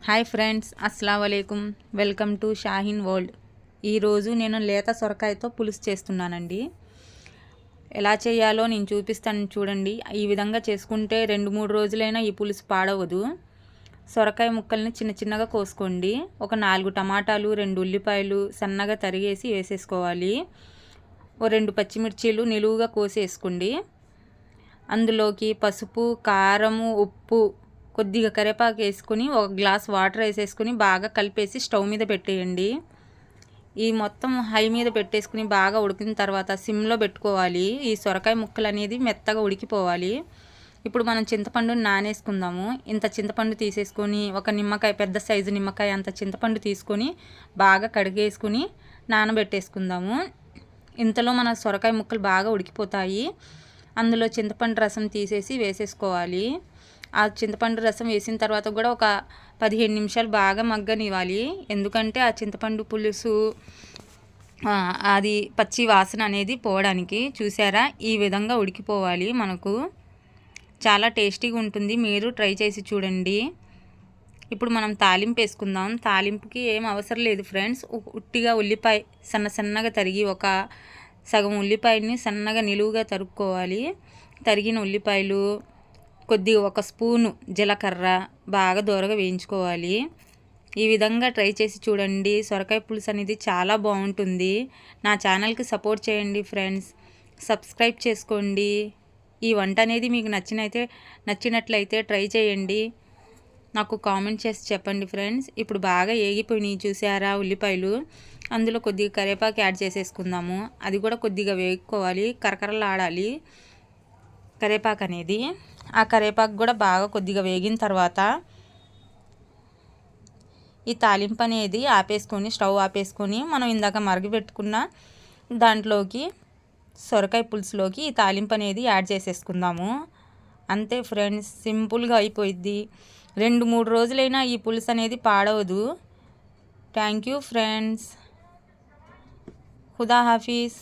Hi friends, అస్సలాము అలైకుం. Welcome to Shaheen world. ఈరోజు నేను లేత సొరకాయతో పులుసు చేస్తున్నానండి. ఎలా చేయాలో నేను చూపిస్తాను చూడండి. ఈ విధంగా చేసుకుంటే 2-3 రోజులైనా ఈ పులుసు పాడవదు. సొరకాయ ముక్కల్ని చిన్న చిన్నగా కోసుకోండి. ఒక 4 టమాటాలు, 2 ఉల్లిపాయలు సన్నగా తరిగేసి వేసేసుకోవాలి. ఓ 2 పచ్చిమిర్చీలు నిలువుగా కోసేసుకోండి. అందులోకి పసుపు, కారము, ఉప్పు, కొద్దిగా కరివేపాకు వేసుకొని 1 గ్లాస్ వాటర్ వేసేసుకొని బాగా కలిపేసి స్టవ్ మీద పెట్టేయండి. ఈ మొత్తం హై మీద పెట్టేసుకుని బాగా ఉడికిన తర్వాత సిమ్లో పెట్టుకోవాలి. ఈ సొరకాయ ముక్కలు అనేది మెత్తగా ఉడికిపోవాలి. ఇప్పుడు మనం చింతపండుని నానేసుకుందాము. ఇంత చింతపండు తీసేసుకొని ఒక నిమ్మకాయ, పెద్ద సైజు నిమ్మకాయ అంత చింతపండు తీసుకొని బాగా కడిగేసుకుని నానబెట్టేసుకుందాము. ఇంతలో మన సొరకాయ ముక్కలు బాగా ఉడికిపోతాయి. అందులో చింతపండు రసం తీసేసి వేసేసుకోవాలి. ఆ చింతపండు రసం వేసిన తర్వాత కూడా ఒక 15 నిమిషాలు బాగా మగ్గనివ్వాలి. ఎందుకంటే ఆ చింతపండు పులుసు అది పచ్చి వాసన అనేది పోవడానికి. చూసారా, ఈ విధంగా ఉడికిపోవాలి. మనకు చాలా టేస్టీగా ఉంటుంది. మీరు ట్రై చేసి చూడండి. ఇప్పుడు మనం తాలింపు వేసుకుందాం. తాలింపుకి ఏం అవసరం లేదు ఫ్రెండ్స్. ఉట్టిగా ఉల్లిపాయ సన్నగా తరిగి ఒక సగం ఉల్లిపాయని సన్నగా నిలువుగా తరుక్కోవాలి. తరిగిన ఉల్లిపాయలు, కొద్దిగా 1 స్పూను జీలకర్ర బాగా దోరగా వేయించుకోవాలి. ఈ విధంగా ట్రై చేసి చూడండి. సొరకాయ పులుసు అనేది చాలా బాగుంటుంది. నా ఛానల్కి సపోర్ట్ చేయండి ఫ్రెండ్స్. సబ్స్క్రైబ్ చేసుకోండి. ఈ వంట అనేది మీకు నచ్చినట్లయితే ట్రై చేయండి. నాకు కామెంట్ చేసి చెప్పండి ఫ్రెండ్స్. ఇప్పుడు బాగా ఏగిపోయినాయి చూసారా ఉల్లిపాయలు. అందులో కొద్దిగా కరివేపాకు యాడ్ చేసేసుకుందాము. అది కూడా కొద్దిగా వేసుకోవాలి, కరకరలాడాలి కరివేపాకు అనేది. ఆ కరివేపాకు కూడా బాగా కొద్దిగా వేగిన తర్వాత ఈ తాలింపు అనేది స్టవ్ ఆపేసుకొని మనం ఇందాక మరగబెట్టుకున్న దాంట్లోకి సొరకాయ పులుసులోకి ఈ తాలింపు అనేది యాడ్ చేసేసుకుందాము. అంతే ఫ్రెండ్స్, సింపుల్గా అయిపోయిద్ది. 2-3 రోజులైనా ఈ పులుసు అనేది పాడవదు. Thank you friends. ఖుదా హాఫీజ్.